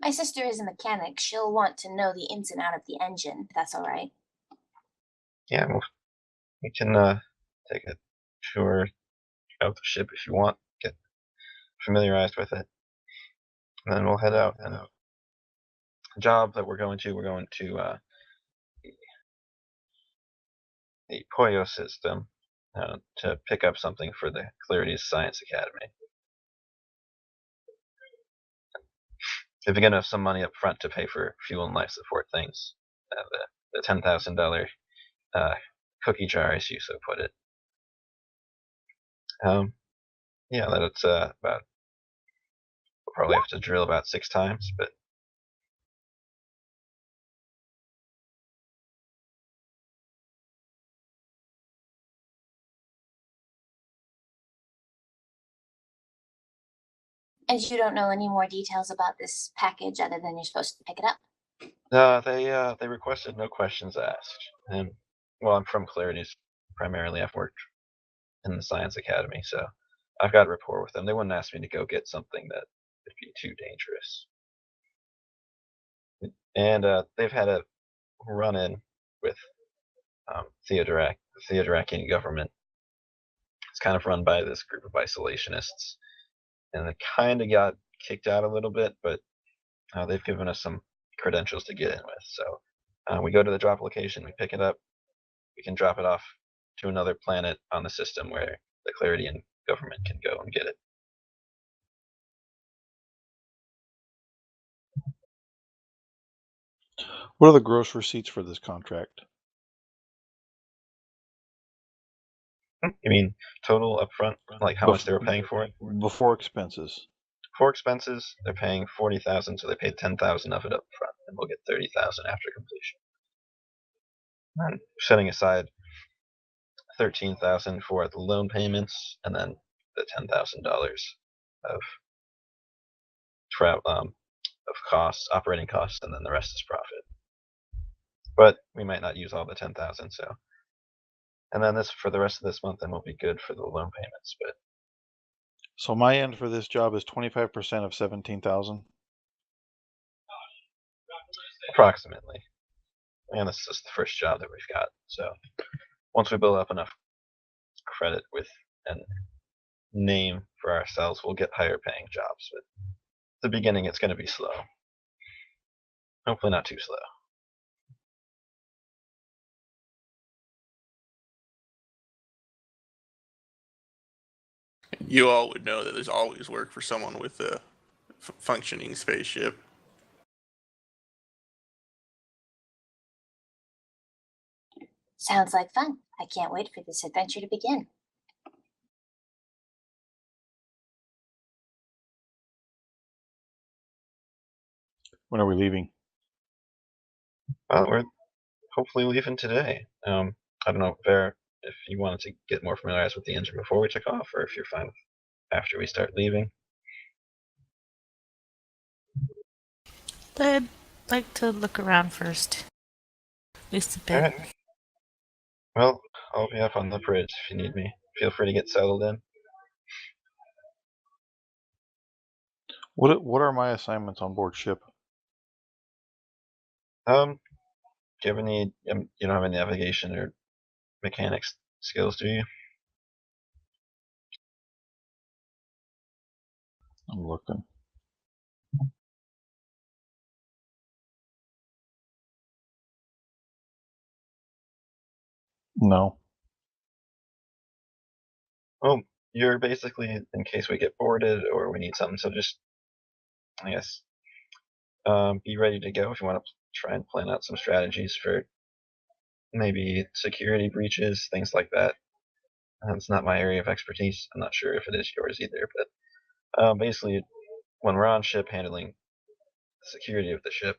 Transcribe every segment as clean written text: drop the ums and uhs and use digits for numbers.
My sister is a mechanic. She'll want to know the ins and out of the engine, if that's all right. Yeah, we can take a tour of the ship if you want. Get familiarized with it, and then we'll head out. And the job that we're going to the Poyo system to pick up something for the Clarities Science Academy. If you get enough some money up front to pay for fuel and life support things, the $10,000 uh, cookie jar, as you so put it. Um, yeah, that's about. We'll probably have to drill about 6 times, but And you don't know any more details about this package other than you're supposed to pick it up. they requested no questions asked. And well, I'm from Clarities primarily. I've worked in the Science Academy, so I've got rapport with them. They wouldn't ask me to go get something that would be too dangerous. And they've had a run-in with Theodorak, the Theodorakian government. It's kind of run by this group of isolationists, and they kind of got kicked out a little bit, but they've given us some credentials to get in with. So we go to the drop location, we pick it up, we can drop it off to another planet on the system where the Claridian government can go and get it. What are the gross receipts for this contract? You mean total upfront, like how much they were paying for it? Before expenses. For expenses, they're paying 40,000, so they paid 10,000 of it up front, and we'll get 30,000 after completion. And setting aside 13,000 for the loan payments, and then the $10,000 of travel of costs, operating costs, and then the rest is profit. But we might not use all the 10,000, so. And then this for the rest of this month, then we'll be good for the loan payments. But So my end for this job is 25% of 17,000. approximately, and this is the first job that we've got. So once we build up enough credit with and name for ourselves, we'll get higher paying jobs. But at the beginning, it's going to be slow. Hopefully, not too slow. You all would know that there's always work for someone with a functioning spaceship. Sounds like fun. I can't wait for this adventure to begin. When are we leaving? Well, we're hopefully leaving today. I don't know, Vera, if you wanted to get more familiarized with the engine before we took off, or if you're fine with after we start leaving. I'd like to look around first. At least a All bit. right. Well, I'll be up on the bridge if you need me. Feel free to get settled in. What are my assignments on board ship? Do you have any? You don't have any navigation or mechanics skills, do you? I'm looking. No. Well, you're basically in case we get boarded or we need something. So just, I guess, be ready to go if you want to try and plan out some strategies for maybe security breaches, things like that. It's not my area of expertise. I'm not sure if it is yours either, but basically, when we're on ship, handling the security of the ship,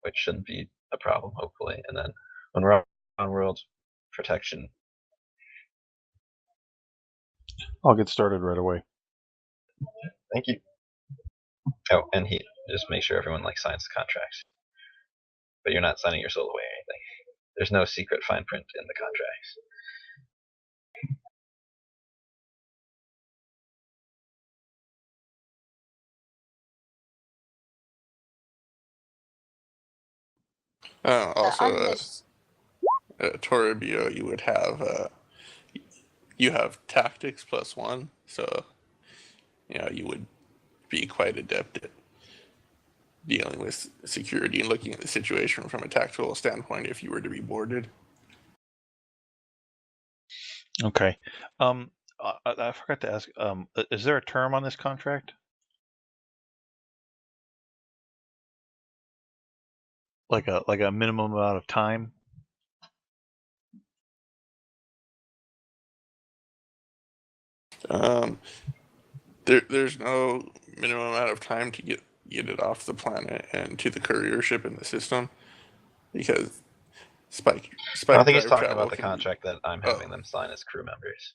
which shouldn't be a problem, hopefully, and then when we're on world, protection. I'll get started right away. Thank you. Oh, and he just make sure everyone like signs the contracts, but you're not signing your soul away or anything. There's no secret fine print in the contracts. Also, on this, Toribio, you would have you have tactics +1, so you would be quite adept at dealing with security and looking at the situation from a tactical standpoint if you were to be boarded. Okay. I forgot to ask. Is there a term on this contract? Like a minimum amount of time? There's no minimum amount of time to get it off the planet and to the courier ship in the system, because Spike I think he's drive talking travel about the can be- contract that I'm having them sign as crew members.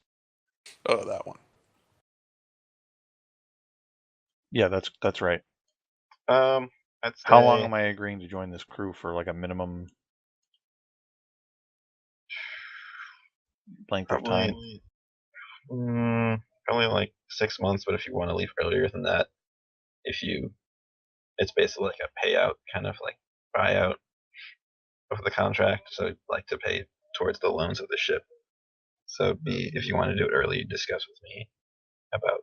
Oh, that one. Yeah, that's right. I'd How long say am I agreeing to join this crew for? Like a minimum length of time? Probably like 6 months, but if you want to leave earlier than that, it's basically like a payout, kind of like buyout of the contract. So I'd like to pay towards the loans of the ship. So if you want to do it early, discuss with me about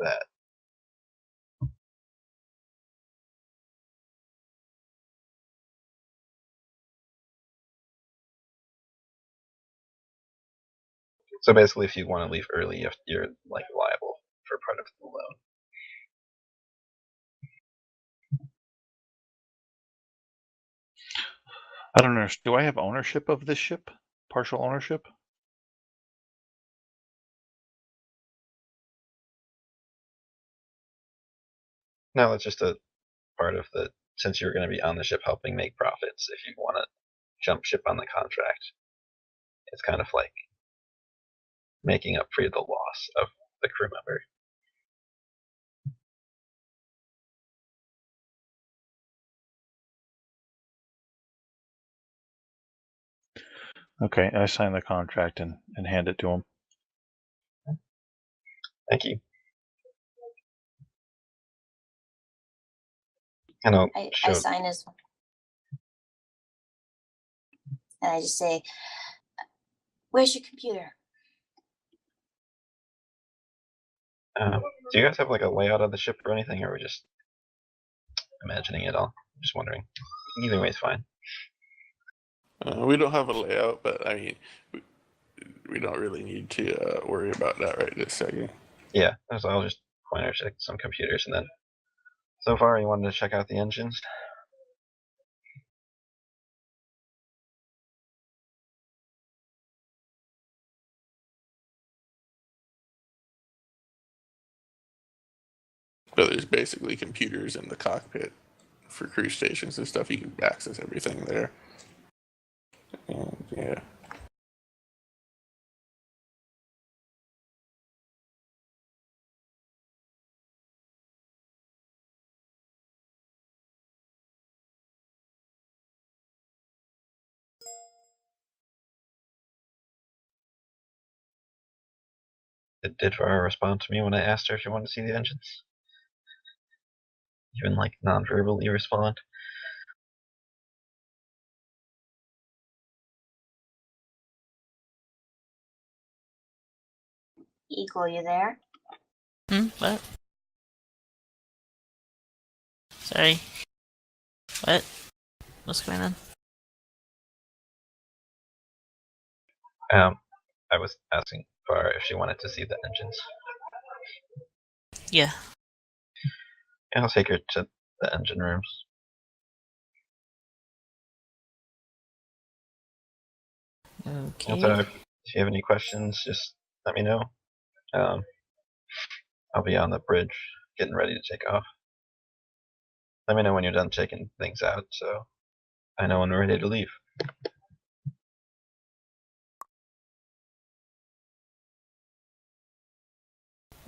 that. So basically, if you want to leave early, you're like liable for part of the loan. I don't know. Do I have ownership of this ship? Partial ownership? No, it's just a part of the, since you're going to be on the ship helping make profits. If you want to jump ship on the contract, it's kind of like making up for the loss of the crew member. Okay, I sign the contract and hand it to him. Thank you. And I'll I show. sign as well. And I just say, where's your computer? Do you guys have like a layout of the ship or anything, or are we just imagining it all? Just wondering. Either way is fine. We don't have a layout, but I mean, we don't really need to worry about that right this second. Yeah, so I'll just pointer check some computers, and then so far you wanted to check out the engines. But there's basically computers in the cockpit for crew stations and stuff. You can access everything there. And, yeah. Did Farah respond to me when I asked her if she wanted to see the engines? Even like non-verbally respond? Eagle, you there? What? Sorry. What? What's going on? I was asking Farah if she wanted to see the engines. Yeah. And I'll take her to the engine rooms. Okay. Also, if you have any questions, just let me know. I'll be on the bridge getting ready to take off. Let me know when you're done checking things out, so I know when we're ready to leave.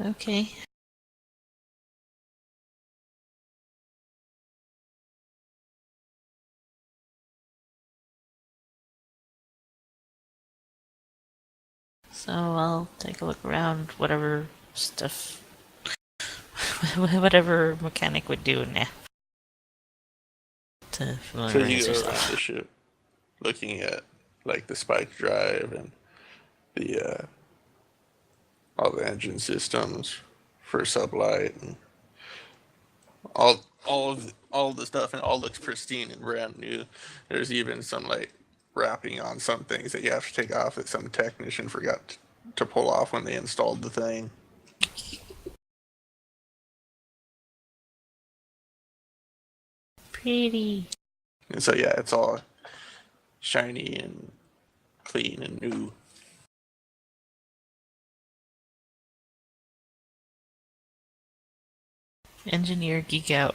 Okay. So I'll take a look around, whatever stuff, whatever mechanic would do now. To So you familiarize go around yourself. the ship. looking at like the spike drive and the all the engine systems for sublight and all of the stuff, and it all looks pristine and brand new. There's even some like wrapping on some things that you have to take off that some technician forgot to pull off when they installed the thing. Pretty. And so yeah, it's all shiny and clean and new. Engineer geek out.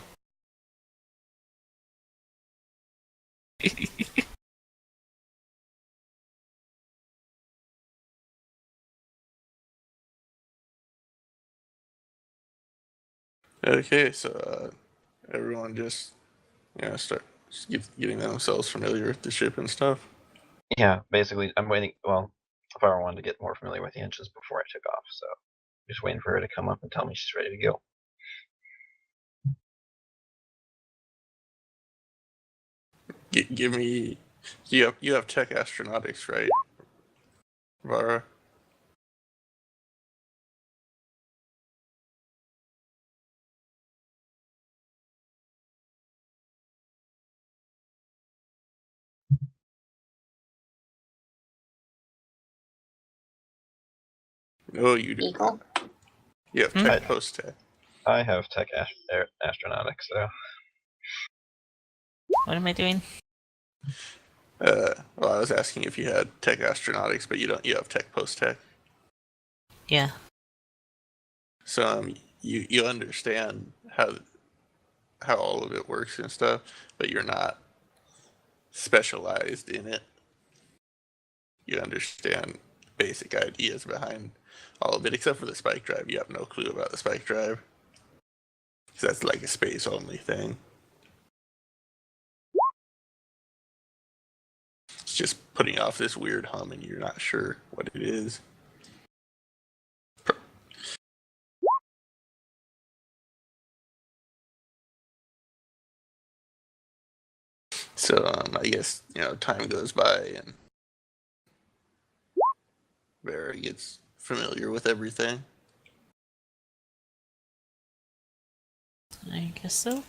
Okay, so everyone just start getting themselves familiar with the ship and stuff. Yeah, basically, I'm waiting. Well, if I wanted to get more familiar with the engines before I took off, so just waiting for her to come up and tell me she's ready to go. Give me. You have tech astronautics, right, Vara? No, you do Eagle? not. You have Hmm? tech post tech. I have tech astronautics, so What am I doing? Well, I was asking if you had tech astronautics, but you don't. You have tech post tech. Yeah. So you understand how all of it works and stuff, but you're not specialized in it. You understand basic ideas behind all of it, except for the spike drive. You have no clue about the spike drive, because that's like a space only thing. It's just putting off this weird hum, and you're not sure what it is. So I guess time goes by and Vera gets familiar with everything. I guess so.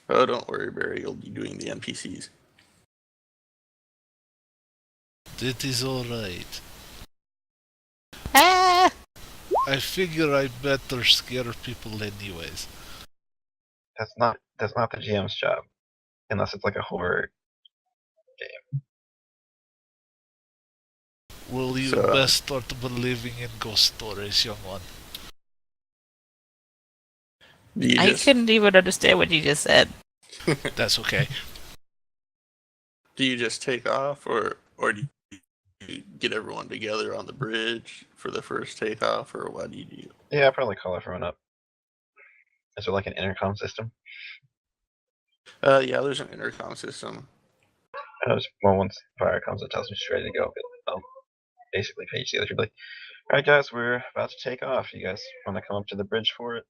Oh, don't worry, Barry. You'll be doing the NPCs. That is alright. Ah! I figure I better scare people anyways. that's not the GM's job, unless it's like a horror. Will you So, best start believing in ghost stories, young one? Do you I just couldn't even understand what you just said. That's okay. do you just take off, or do you get everyone together on the bridge for the first takeoff, or what do you do? Yeah, I'll probably call everyone up. Is there like an intercom system? Yeah, there's an intercom system. Well, once fire comes, it tells me she's ready to go. But I'll basically page the other people. Like, all right, guys, we're about to take off. You guys want to come up to the bridge for it?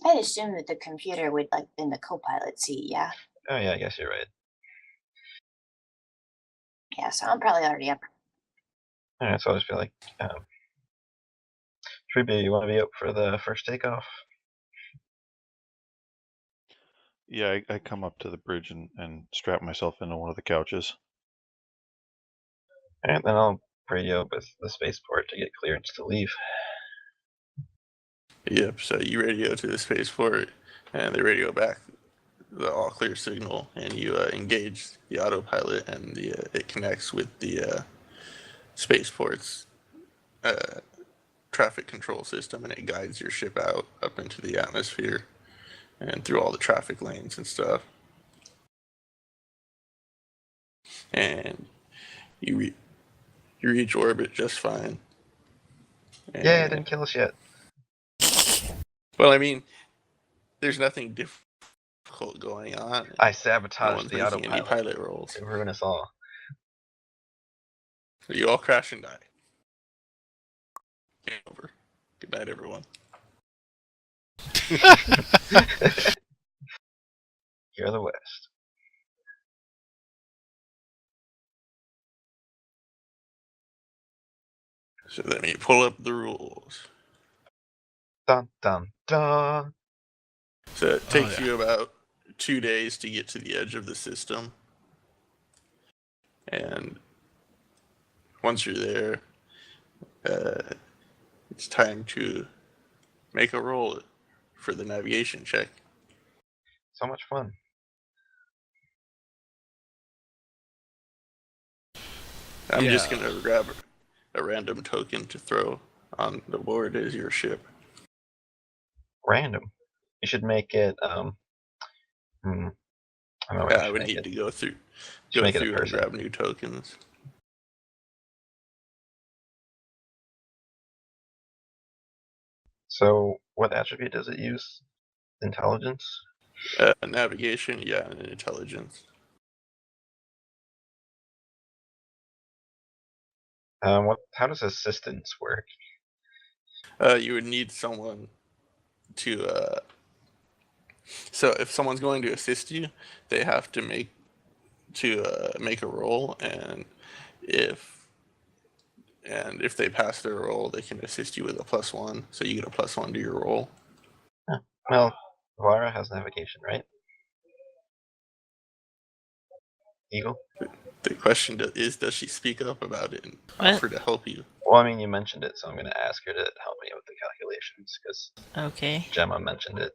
I'd assume that the computer would like in the co-pilot seat, yeah? Oh yeah, I guess you're right. Yeah, so I'm probably already up. All right, so I'll just be like, Freebie, you want to be up for the first takeoff? Yeah, I come up to the bridge and strap myself into one of the couches. All right, then I'll radio with the spaceport to get clearance to leave. Yep. So you radio to the spaceport, and they radio back the all clear signal, and you engage the autopilot, and it connects with the spaceport's traffic control system, and it guides your ship out up into the atmosphere and through all the traffic lanes and stuff. And you reach orbit just fine. And, Yeah, it didn't kill us yet. well, I mean, there's nothing difficult going on. I No sabotaged one's the making any autopilot pilot rolls. to ruin us all. You all crash and die. Game over. Good night, everyone. You're the West. So let me pull up the rules. Dun dun dun. So it takes yeah. you about 2 days to get to the edge of the system. And once you're there, it's time to make a roll for the navigation check. So much fun. I'm just Yeah. going to grab a random token to throw on the board as your ship. Random. You should make it. I don't know what you I should would make need it. to go through Should make it a and person. grab new tokens. So, what attribute does it use? Intelligence? Navigation, yeah, and intelligence. How does assistance work? You would need someone to. So if someone's going to assist you, they have to make a roll, and if they pass their roll, they can assist you with a +1. So you get a +1 to your roll. Well, Vara has navigation, right? Eagle? The question is, does she speak up about it and What? offer to help you? Well, I mean, you mentioned it, so I'm going to ask her to help me with the calculations, because Okay. Gemma mentioned it.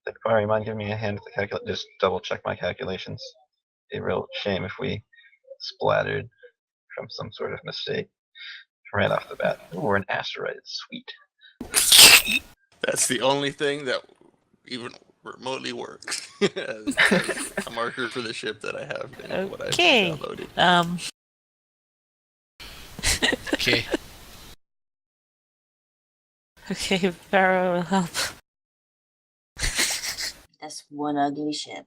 Like, Vara, you mind giving me a hand with the calculation? Just double check my calculations. It'd be a real shame if we splattered from some sort of mistake right off the bat. Ooh, we're an asteroid. Sweet. That's the only thing that even remotely works as a marker for the ship that I have and what I've Okay. downloaded. Okay. Okay, Pharaoh will help. That's one ugly ship.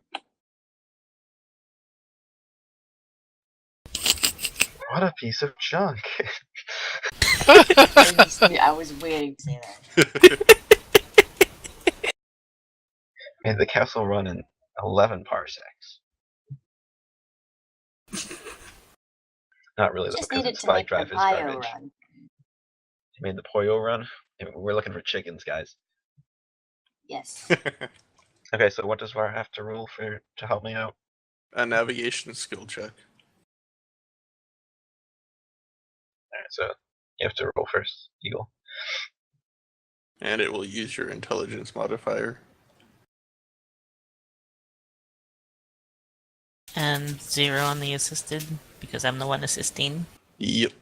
What a piece of junk. I was waiting to say that. Made the castle run in 11 parsecs. Not really, though, Just because needed its to spike make the drive is bio garbage. run. You made the Poyo run? Yeah, we're looking for chickens, guys. Yes. Okay, so what does Var have to roll to help me out? A navigation skill check. Alright, so you have to roll first, Eagle. And it will use your intelligence modifier. And 0 on the assisted, because I'm the one assisting. Yep.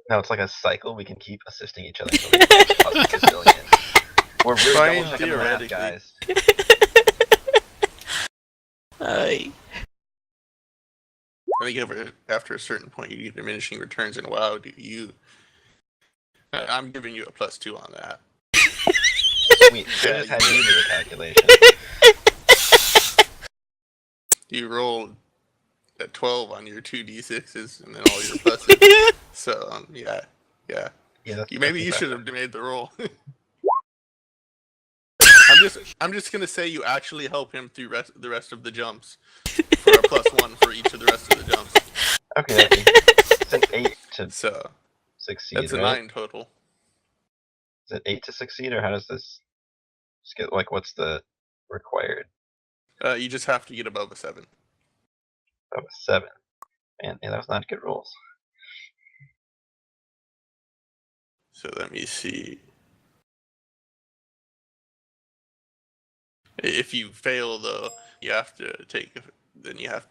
No, it's like a cycle. We can keep assisting each other until we get plus a gazillion. We're really Fine, double checking the math, theoretically. guys. Aye. I think after a certain point, you get diminishing returns, and wow, do you... I'm giving you a +2 on that. Sweet. I just had you do the calculation. You rolled a 12 on your 2d6s, and then all your pluses. So, yeah. Yeah, that's, Maybe you that's should have made the roll. I'm just gonna say you actually help him through the rest of the jumps for a +1 for each of the rest of the jumps. Okay. It's an 8 to So succeed, that's a right? 9 total. Is it 8 to succeed, or how does this get? Like, what's the required? You just have to get above a 7. Oh, 7. Man, yeah, that was not good rolls. So let me see. If you fail, though, you have to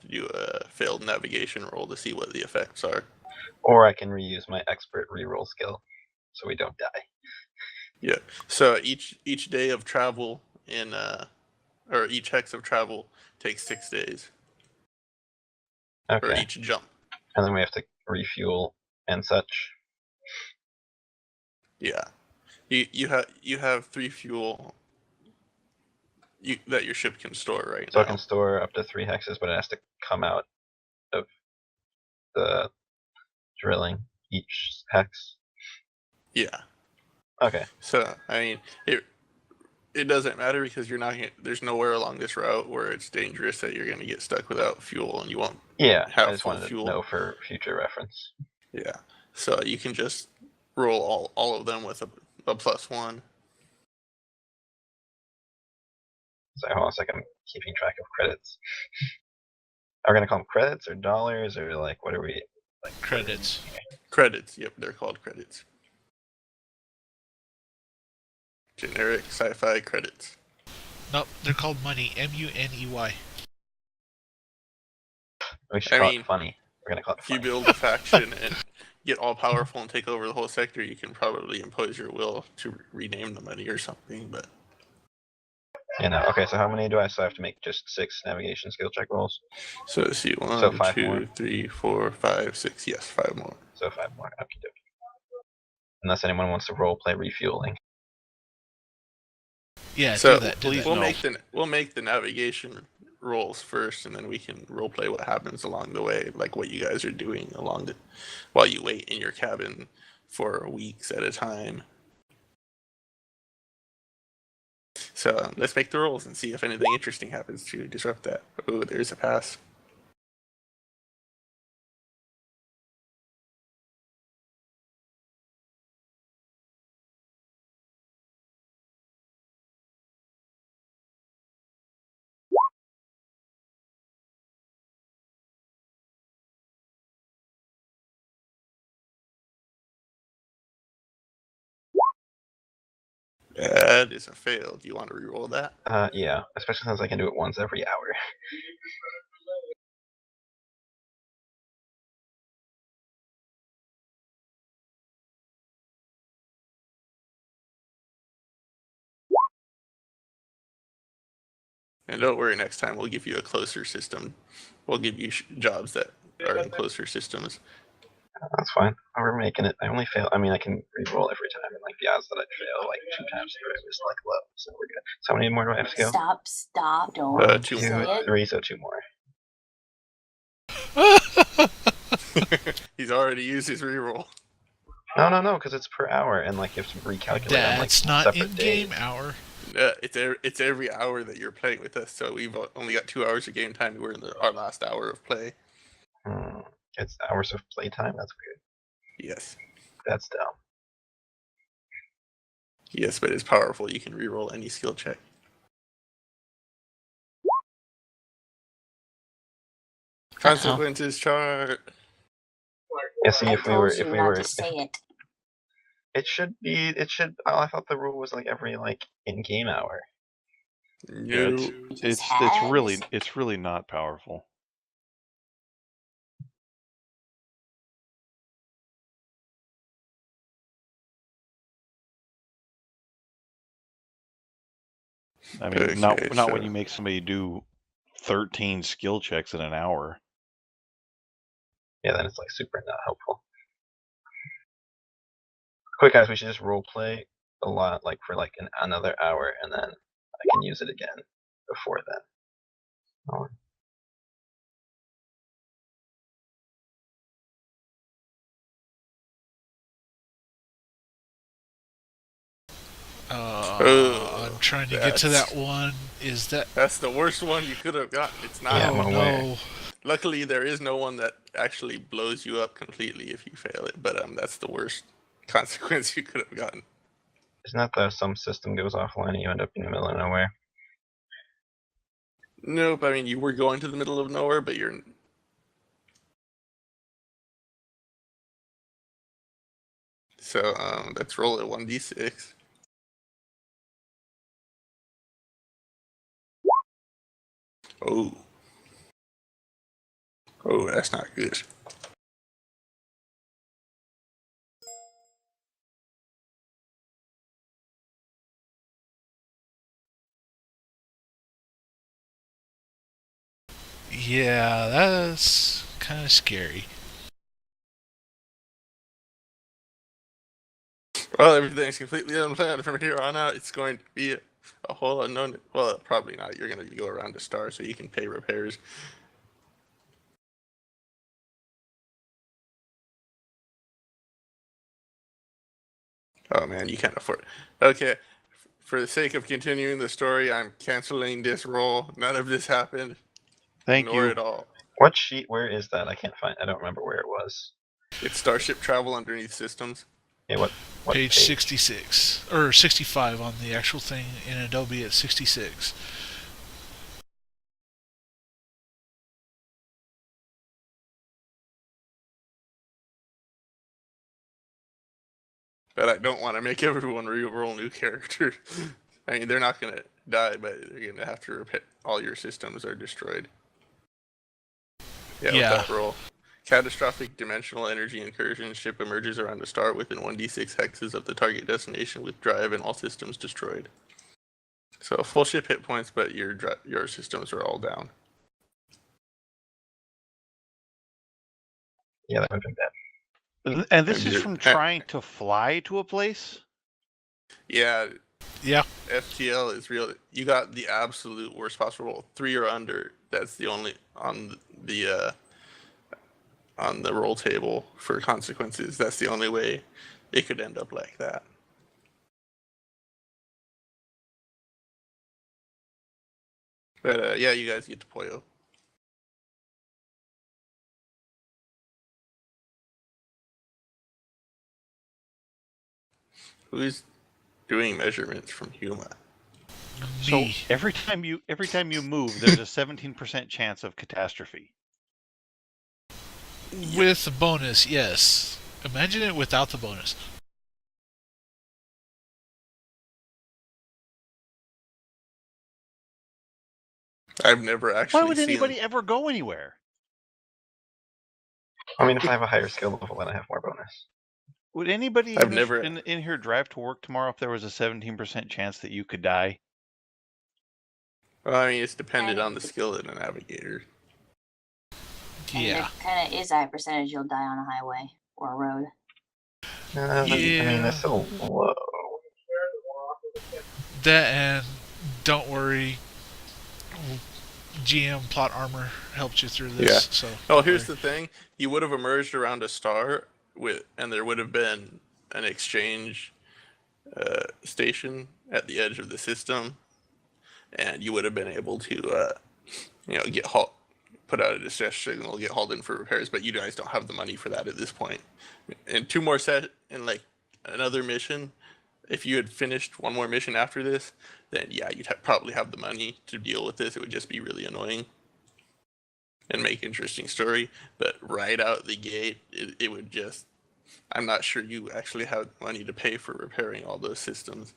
do a failed navigation roll to see what the effects are. Or I can reuse my expert reroll skill, so we don't die. Yeah. So each day of travel or each hex of travel takes 6 days for Okay. each jump. And then we have to refuel and such. Yeah. You have 3 fuel that your ship can store right So now. I can store up to 3 hexes, but it has to come out of the drilling each hex? Yeah. Okay. So I mean, it doesn't matter because you're not gonna, there's nowhere along this route where it's dangerous that you're going to get stuck without fuel and you won't Yeah, have I just full wanted fuel. to know for future reference. Yeah. So you can just roll all of them with a +1. So hold on a second, I'm keeping track of credits. Are we gonna call them credits or dollars or like what are we like? Credits. Credits. Yep, they're called credits. Generic sci-fi credits. No, they're called money. MUNEY. We should I call mean, it funny. We're gonna call it If you funny. build a faction and get all powerful and take over the whole sector, you can probably impose your will to rename the money or something. But You know, okay, so how many do I still have to make? Just 6 navigation skill check rolls? so let's see, So 5 2, more. 3, 4, 5, 6. Yes, 5 more. So 5 more. Okie dokie. Unless anyone wants to role play refueling. Yeah, So do that. Do please that. we'll make the navigation rolls first, and then we can roleplay what happens along the way, like what you guys are doing along the while you wait in your cabin for weeks at a time. So let's make the rolls and see if anything interesting happens to disrupt that. Oh, there's a pass. That is a fail. Do you want to re-roll that? Yeah, especially since I can do it once every hour. And don't worry, next time we'll give you a closer system. We'll give you jobs that are in closer systems. That's fine. We're making it. I only fail. I mean, I can re-roll every time, and like the odds that I fail like 2 times through it was like low, so we're good. So how many more do I have to go? Stop, don't 2 say more. it. 3, so 2 more. He's already used his re-roll. No, because it's per hour, and like you have to recalculate on like That's not separate in-game days. hour. It's every hour that you're playing with us, so we've only got 2 hours of game time. We're in our last hour of play. It's hours of playtime. That's weird. Yes. That's dumb. Yes, but it's powerful. You can re-roll any skill check. Consequences chart. Yeah. See, I if we told were, you if we not were, to say it. it should be. It should. I thought the rule was like every like in-game hour. Yeah, No. it's really not powerful. I mean, Okay, not when so- you make somebody do 13 skill checks in an hour. Yeah, then it's like super not helpful. Quick guys, we should just role play a lot, like for like another hour, and then I can use it again before then. Oh. I'm trying to get to that's- that one. Is that? That's the worst one you could have gotten. It's not. Yeah, I'm Oh aware. no. Luckily, there is no one that actually blows you up completely if you fail it. But that's the worst consequence you could have gotten. Isn't that the some system goes offline and you end up in the middle of nowhere? Nope. I mean, you were going to the middle of nowhere, but you're. So let's roll it 1d6. Oh. Oh, that's not good. Yeah, that's kind of scary. Well, everything's completely unplanned from here on out. It's going to be a whole unknown. Well, probably not. You're going to go around to Star so you can pay repairs. Oh man, you can't afford. Okay, for the sake of continuing the story, I'm canceling this roll. None of this happened. Thank Ignore you. it all. What sheet? Where is that? I can't find. I don't remember where it was. It's Starship Travel underneath systems. Yeah, what Page 66 or 65 on the actual thing in Adobe at 66. But I don't want to make everyone roll new characters. I mean, they're not gonna die, but they're gonna have to repair. All your systems are destroyed. Yeah, Yeah. with that roll. Catastrophic dimensional energy incursion. Ship emerges around a star within 1d6 hexes of the target destination with drive and all systems destroyed. So full ship hit points, but your systems are all down. Yeah, that would have been bad. And this And is you're- from trying to fly to a place? Yeah, Yeah. FTL is real. You got the absolute worst possible roll. 3 or under. That's the only on the roll table for consequences. That's the only way it could end up like that. But yeah, you guys get to Poyo. Who's doing measurements from Huma? So Me. every time you move, there's a 17% chance of catastrophe. With the bonus, yes. Imagine it without the bonus. I've never actually Why would seen. anybody ever go anywhere? I mean, if I have a higher skill level, then I have more bonus. Would anybody I've in, never- in here drive to work tomorrow if there was a 17% chance that you could die? Well, I mean, it's dependent on the skill of the navigator. And Yeah. there kind of is a high percentage you'll die on a highway or a road. I mean, Yeah. that's so low. That and don't worry, GM plot armor helped you through this. Yeah. So Oh, here's the thing: you would have emerged around a star and there would have been an exchange station at the edge of the system, and you would have been able to, put out a distress signal, get hauled in for repairs. But you guys don't have the money for that at this point. And two more and like another mission. If you had finished one more mission after this, then yeah, you'd probably have the money to deal with this. It would just be really annoying and make interesting story. But right out the gate, it would just. I'm not sure you actually have money to pay for repairing all those systems.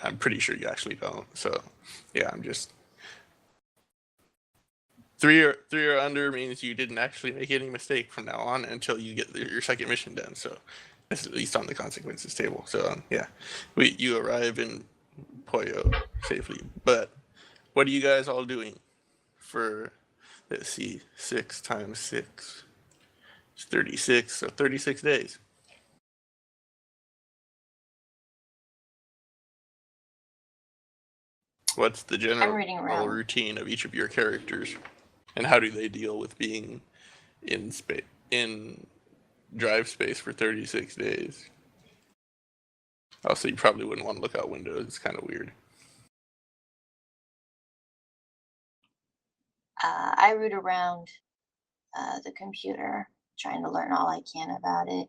I'm pretty sure you actually don't. So, yeah, I'm just. Three or under means you didn't actually make any mistake from now on until you get your second mission done. So, that's at least on the consequences table. So, yeah, you arrive in Poyo safely. But what are you guys all doing for? Let's see, 6 times 6. It's 36. So 36 days. What's the general reading around. routine of each of your characters, and how do they deal with being in drive space for 36 days? Also, you probably wouldn't want to look out windows. It's kind of weird. I root around the computer, trying to learn all I can about it.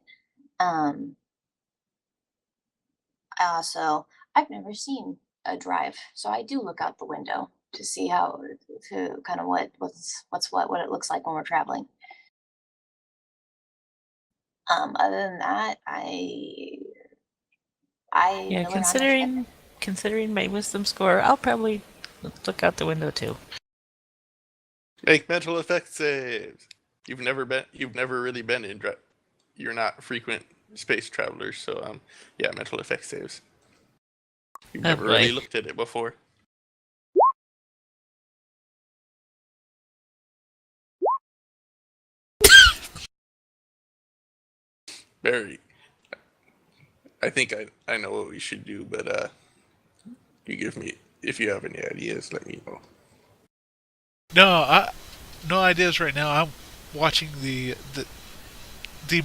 I've never seen a drive, so I do look out the window to see to kind of what it looks like when we're traveling. Other than that, I Yeah, mill around my considering my wisdom score, I'll probably look out the window too. Make mental effect saves. You've never really been in drive. You're not frequent space travelers, so yeah, mental effect saves. You've never really boy. looked at it before. Barry, I think I know what we should do, but you give me, if you have any ideas, let me know. No ideas right now. I'm watching the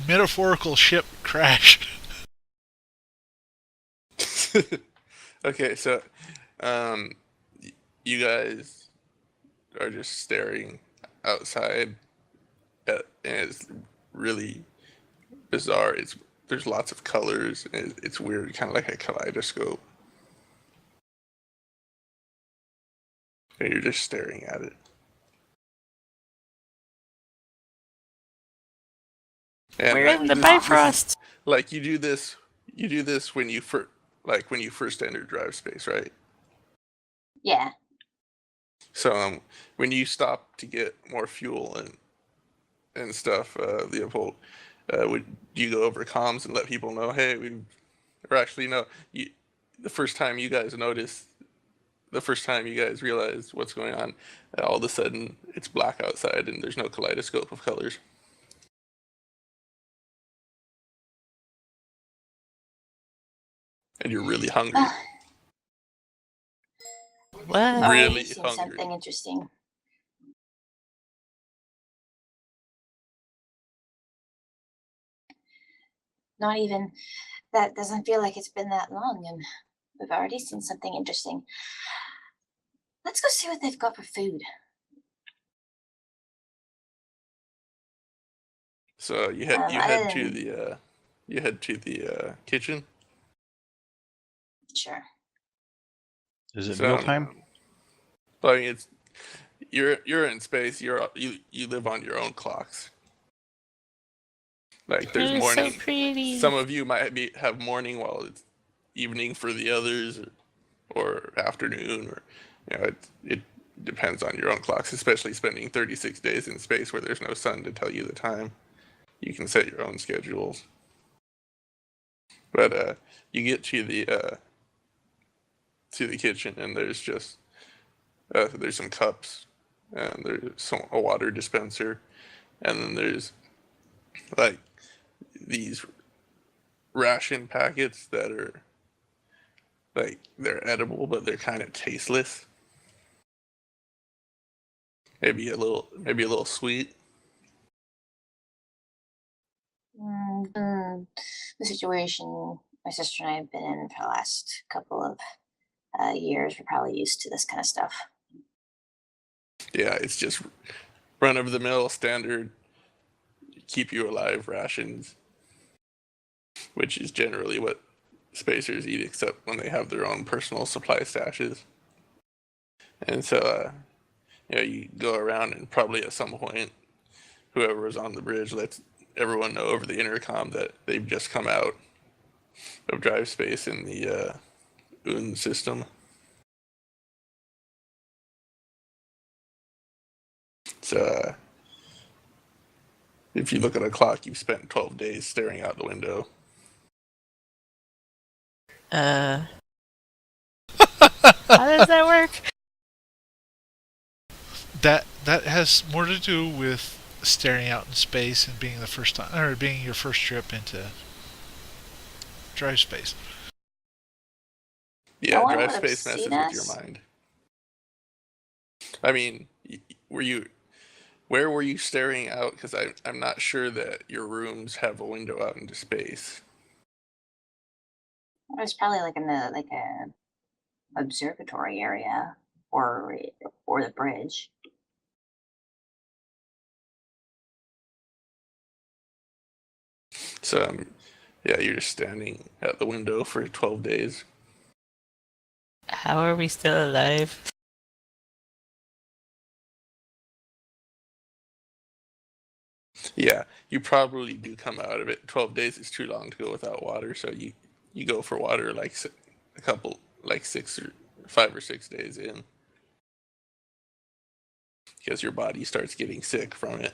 metaphorical ship crash. Okay, so you guys are just staring outside and it's really bizarre. There's lots of colors and it's weird, kind of like a kaleidoscope. And you're just staring at it. And We're in the this- Bifrost. Like you do this when you first enter drive space, right? Yeah. So when you stop to get more fuel and stuff, Leopold, would you go over comms and let people know, hey, or actually no, the first time you guys realize what's going on, all of a sudden it's black outside and there's no kaleidoscope of colors. And you're really hungry. What? Already Really seen hungry. something interesting. Not even, that doesn't feel like it's been that long and we've already seen something interesting. Let's go see what they've got for food. So you head other to than- the kitchen. Sure. Is it So, mealtime? Well, I mean, you're in space. You live on your own clocks. Like there's They're morning. so pretty. Some of you might have morning while it's evening for the others, or afternoon, or it depends on your own clocks. Especially spending 36 days in space where there's no sun to tell you the time. You can set your own schedules. But you get to the kitchen and there's just there's some cups and there's a water dispenser, and then there's like these ration packets that are like they're edible but they're kind of tasteless. Maybe a little sweet. The situation my sister and I have been in for the last couple of years, we're probably used to this kind of stuff. Yeah, it's just run of the mill standard keep you alive rations, which is generally what spacers eat, except when they have their own personal supply stashes. And so you go around and probably at some point whoever is on the bridge lets everyone know over the intercom that they've just come out of drive space in the UN system. So if you look at a clock, you've spent 12 days staring out the window. How does that work? That has more to do with staring out in space and being the first time, or being your first trip into drive space. Yeah, No one drive would've space messes seen with your us? mind. I mean, where were you staring out? Because I'm not sure that your rooms have a window out into space. It was probably like in the a observatory area or the bridge. So yeah, you're just standing at the window for 12 days. How are we still alive? Yeah, you probably do come out of it. 12 days is too long to go without water, so you go for water like a couple, like 5 or 6 days in, because your body starts getting sick from it,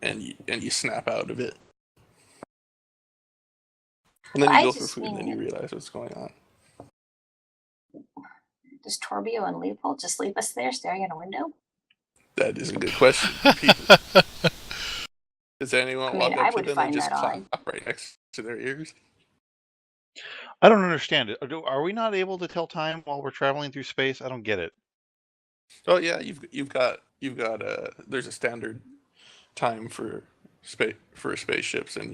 and you snap out of it, and then Well, you I go for just food, and then you mean- realize what's going on. Does Torbio and Leopold just leave us there staring at a window? That is a good question. People, does anyone I mean, walk I up to would them and find just that clap odd. right next to their ears? I don't understand it. Are we not able to tell time while we're traveling through space? I don't get it. Oh yeah, you've got there's a standard time for spaceships, and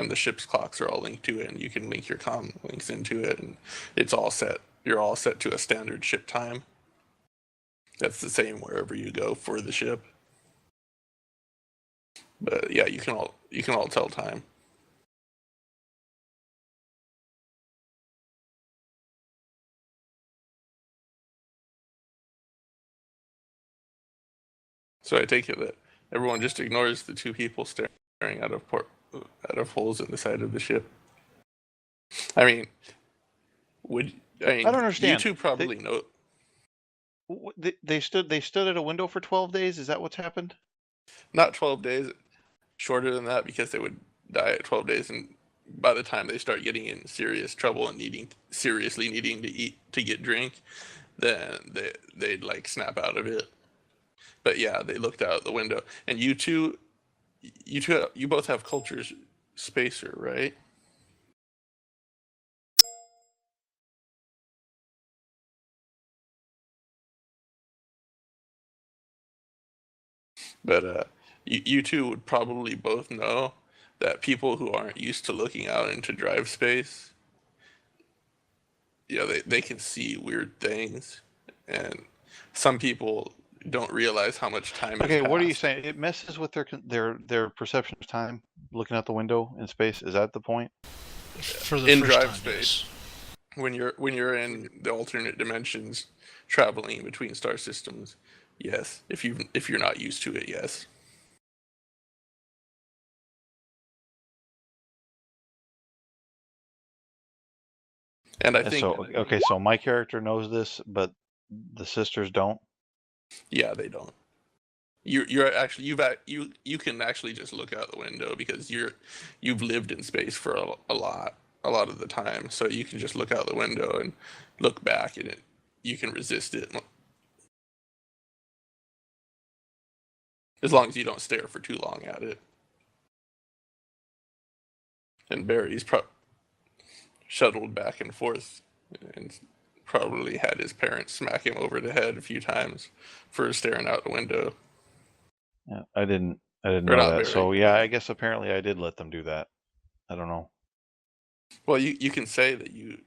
the ship's clocks are all linked to it, and you can link your comm links into it, and it's all set. You're all set to a standard ship time. That's the same wherever you go for the ship. But yeah, you can all tell time. So I take it that everyone just ignores the two people staring out of holes in the side of the ship. I mean, I don't understand. You two probably know. They stood at a window for 12 days. Is that what's happened? Not 12 days, shorter than that, because they would die at 12 days, and by the time they start getting in serious trouble and seriously needing to eat to get drink, then they'd like snap out of it. But yeah, they looked out the window, and you both have cultures spacer, right? But you two would probably both know that people who aren't used to looking out into drive space, they can see weird things, and some people don't realize how much time. Okay, what are you passed. saying? It messes with their perception of time, looking out the window in space. Is that the point? For the In first drive time, space. yes. When you're in the alternate dimensions, traveling between star systems, yes. If you're not used to it, yes. And I think So my character knows this, but the sisters don't. yeah, they don't. You're actually you can actually just look out the window because you've lived in space for a lot of the time, so you can just look out the window and look back, and you can resist it as long as you don't stare for too long at it. And Barry's shuttled back and forth and probably had his parents smack him over the head a few times for staring out the window. Yeah, I didn't know not that. very. So yeah, I guess apparently I did let them do that. I don't know. Well, you can say that you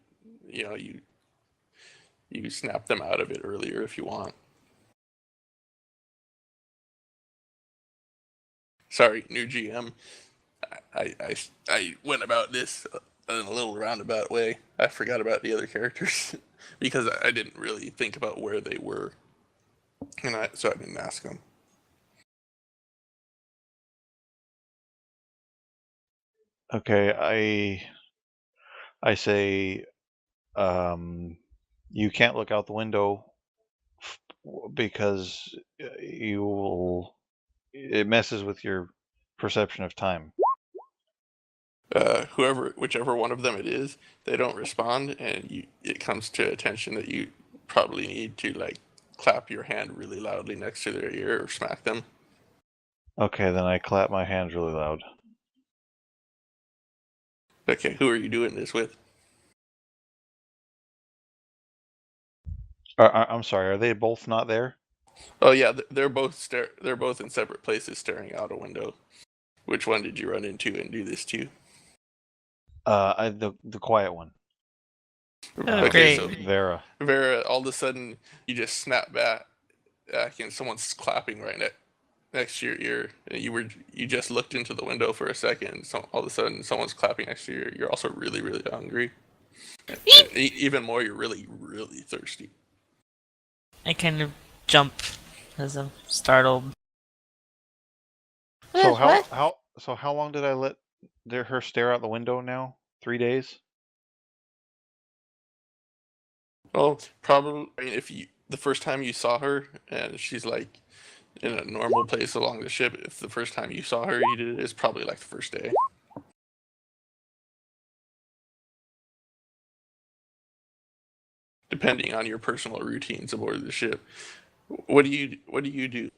snapped them out of it earlier if you want. Sorry, new GM. I went about this in a little roundabout way. I forgot about the other characters because I didn't really think about where they were, so I didn't ask them. Okay, I say, you can't look out the window because it messes with your perception of time. Whichever one of them it is, they don't respond, and it comes to attention that you probably need to like clap your hand really loudly next to their ear or smack them. Okay, then I clap my hands really loud. Okay, who are you doing this with? I'm sorry, are they both not there? Oh yeah, they're both in separate places staring out a window. Which one did you run into and do this to? The quiet one. Oh, great. So Vera. all of a sudden you just snap back and someone's clapping right next to your ear. And you just looked into the window for a second. So all of a sudden someone's clapping next to your ear. You're also really, really hungry. And even more, you're really, really thirsty. I kind of jump as I'm startled. So What? how long did I let her stare out the window now? 3 days? Well, probably. I mean, the first time you saw her and she's like in a normal place along the ship, if the first time you saw her you did it, it's probably like the first day. Depending on your personal routines aboard the ship. What do you do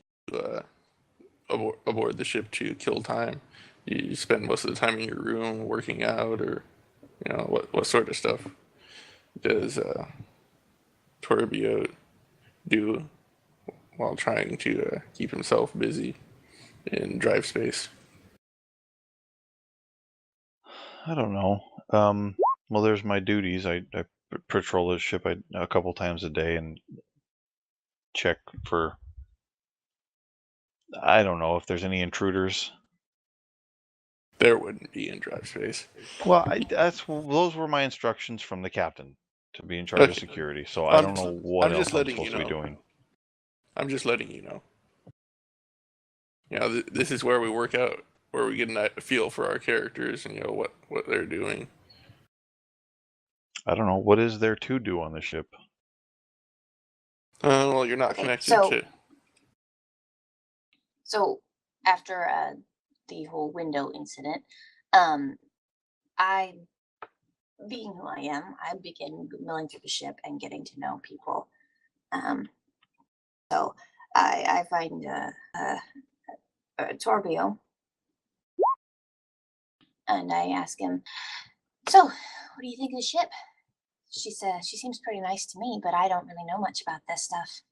aboard the ship to kill time? You spend most of the time in your room working out, or what sort of stuff does Toribio do while trying to keep himself busy in drive space? I don't know. Well, there's my duties. I patrol the ship a couple times a day and check for. I don't know if there's any intruders. There wouldn't be in drive space. Well, those were my instructions from the captain to be in charge of Okay. security. So I don't I'm know what I'm else just I'm letting you supposed to be know. doing. I'm just letting you know. You know, this is where we work out, where we get a feel for our characters and what they're doing. I don't know what is there to do on the ship. Well, you're not Okay, connected so- to. So after the whole window incident, I, being who I am, I begin milling through the ship and getting to know people. So I find Torbio, and I ask him, "So, what do you think of the ship?" She says she seems pretty nice to me, but I don't really know much about this stuff.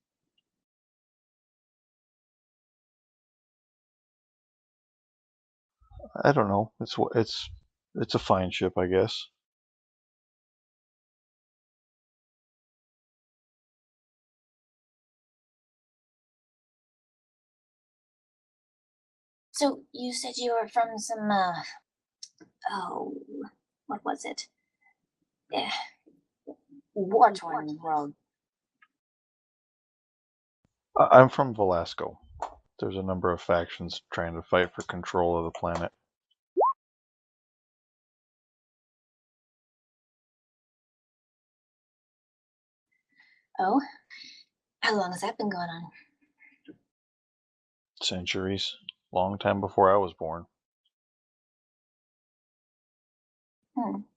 I don't know. It's a fine ship, I guess. So you said you were from some oh, what was it? Yeah, war-torn world. I'm from Velasco. There's a number of factions trying to fight for control of the planet. Oh, how long has that been going on? Centuries. Long time before I was born.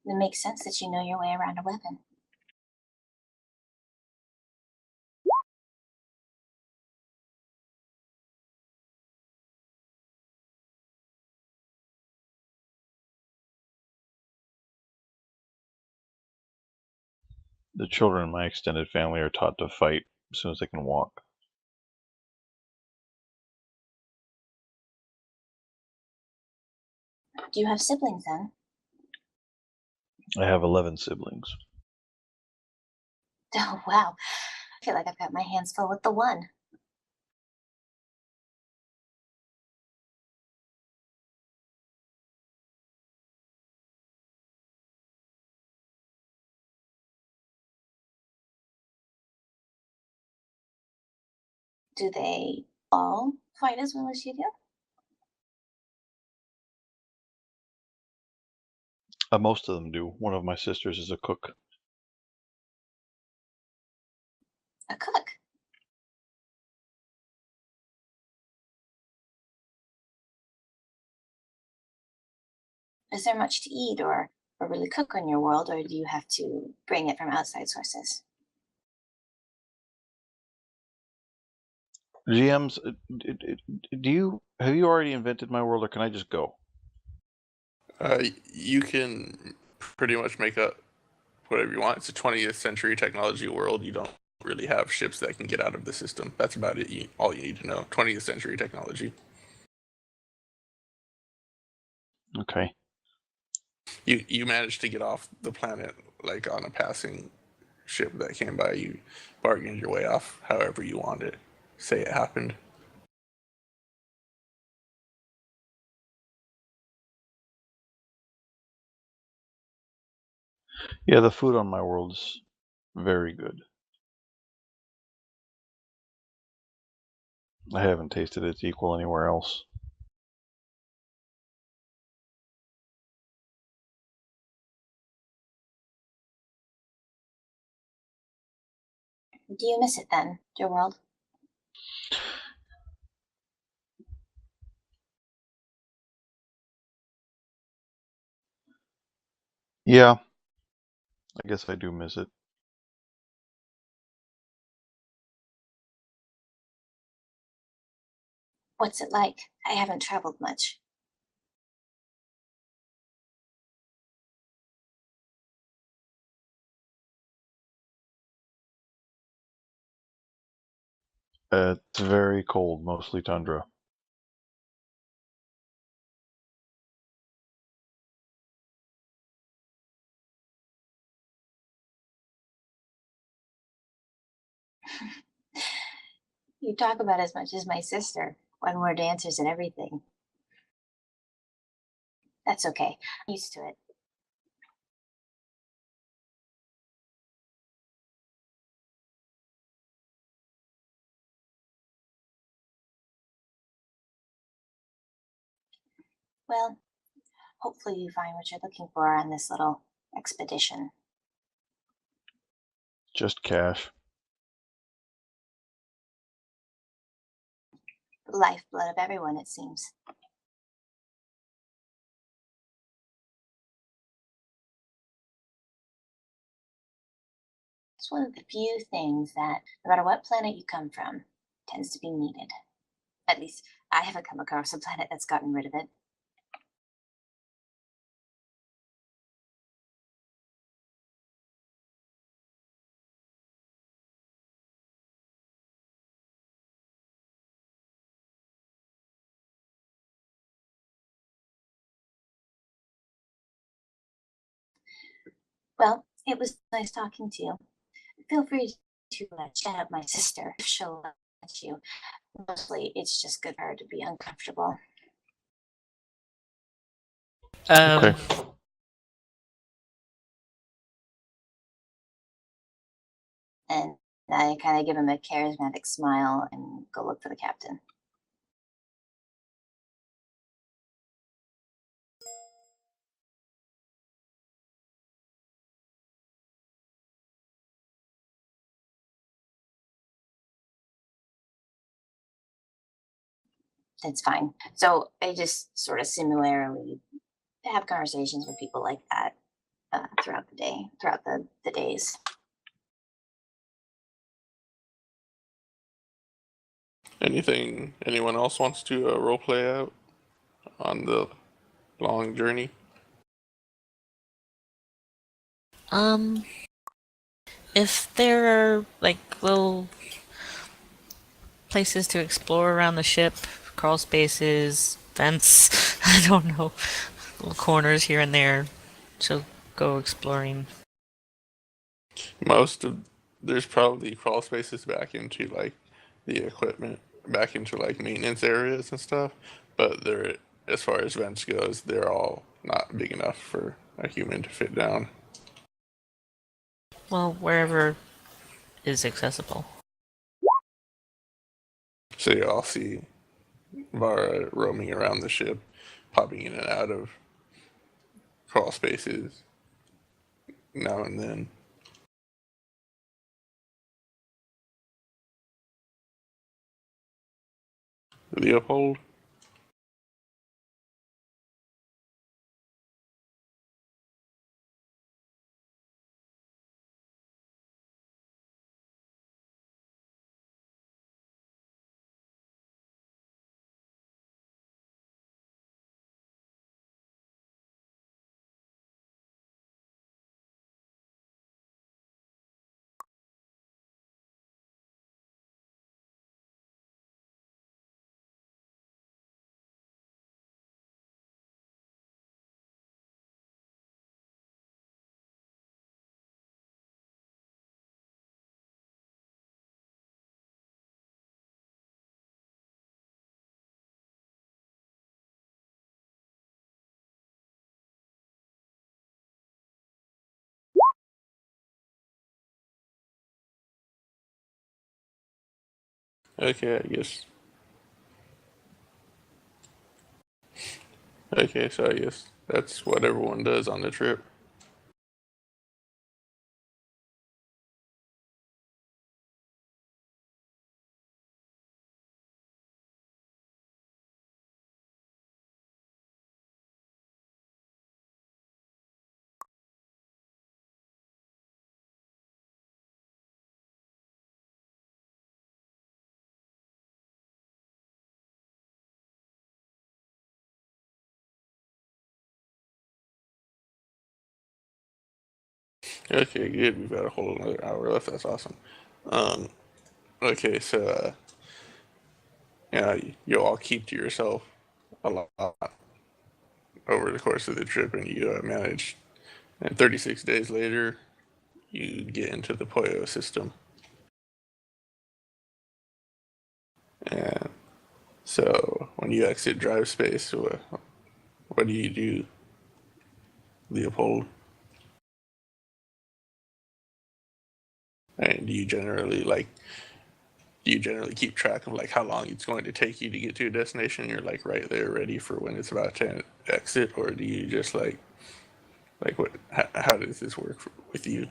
It makes sense that you know your way around a weapon. The children in my extended family are taught to fight as soon as they can walk. Do you have siblings then? I have 11 siblings. Oh, wow. I feel like I've got my hands full with the one. Do they all fight as well as you do? Most of them do. One of my sisters is a cook. A cook? Is there much to eat or really cook on your world, or do you have to bring it from outside sources? GMs, have you already invented my world, or can I just go? You can pretty much make up whatever you want. It's a 20th century technology world. You don't really have ships that can get out of the system. That's about it. All you need to know. 20th century technology. Okay. You managed to get off the planet like on a passing ship that came by. You bargained your way off however you wanted. Say it happened. Yeah, the food on my world is very good. I haven't tasted its equal anywhere else. Do you miss it then, your world? Yeah, I guess I do miss it. What's it like? I haven't traveled much. It's very cold, mostly tundra. You talk about as much as my sister. One word answers and everything. That's okay. I'm used to it. Well, hopefully you find what you're looking for on this little expedition. Just cash. The lifeblood of everyone, it seems. It's one of the few things that, no matter what planet you come from, tends to be needed. At least I haven't come across a planet that's gotten rid of it. Well, it was nice talking to you. Feel free to chat up my sister if she'll let you. Mostly, it's just good for her to be uncomfortable. Okay. And I kind of give him a charismatic smile and go look for the captain. It's fine. So I just sort of similarly have conversations with people like that throughout the day, throughout the days. Anything anyone else wants to role play out on the long journey? If there are like little places to explore around the ship, crawl spaces, vents, I don't know, little corners here and there, so go exploring. Most of there's probably crawl spaces back into like the equipment, back into like maintenance areas and stuff, but they're as far as vents goes, they're all not big enough for a human to fit down. Well, wherever is accessible. So you all see Vara roaming around the ship, popping in and out of crawl spaces now and then. Leopold? Okay, I guess. Okay, so I guess that's what everyone does on the trip. Okay, good. We've got a whole another hour left. That's awesome. Um, okay, so yeah, you'll all keep to yourself a lot over the course of the trip, and you manage. And 36 days later, you get into the Poyo system. So when you exit drive space, what do you do, Leopold? And do you generally keep track of like how long it's going to take you to get to a destination? You're like right there ready for when it's about to exit, or do you just like what? How does this work with you?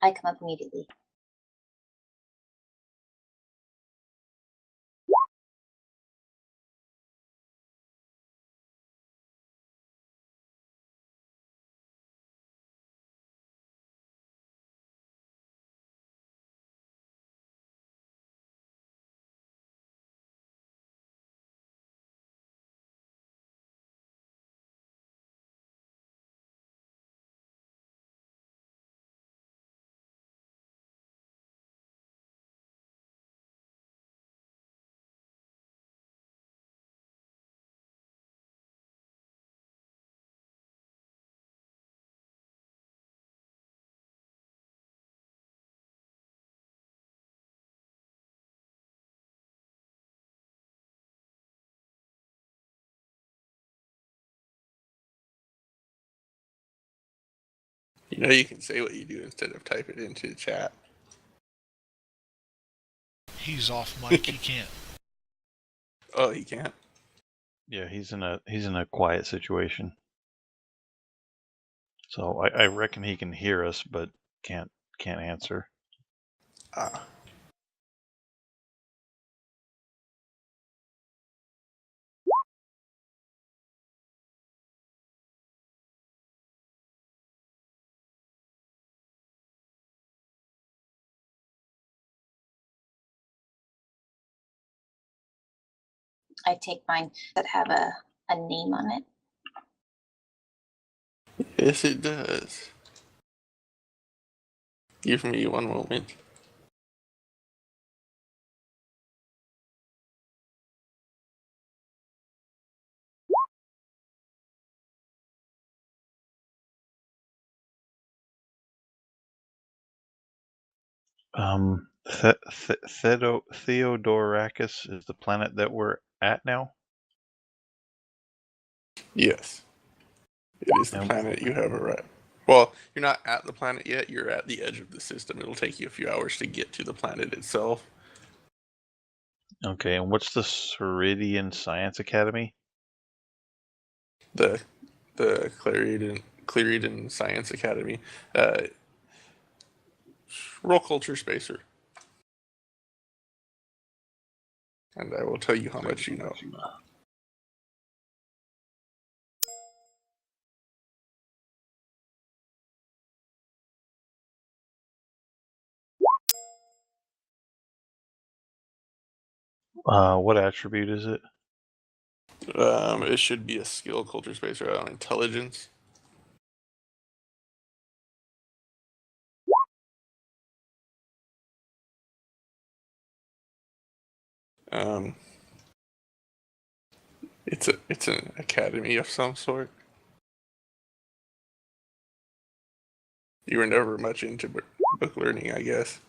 I come up immediately. You know, you can say what you do instead of type it into the chat. He's off mic. He can't. Oh, he can't. Yeah, he's in a quiet situation. So I reckon he can hear us, but can't answer. Ah. I take mine that have a name on it. Yes, it does. Give me one moment. Theodorakis is the planet that we're at now. Yes, it is the And- planet you have arrived. Well, you're not at the planet yet. You're at the edge of the system. It'll take you a few hours to get to the planet itself. Okay, and what's the Ceridian Science Academy? The Clarendon Science Academy. Roll culture spacer. And I will tell you how much you know. What attribute is it? It should be a skill culture spacer on intelligence. It's an academy of some sort. You were never much into book learning, I guess.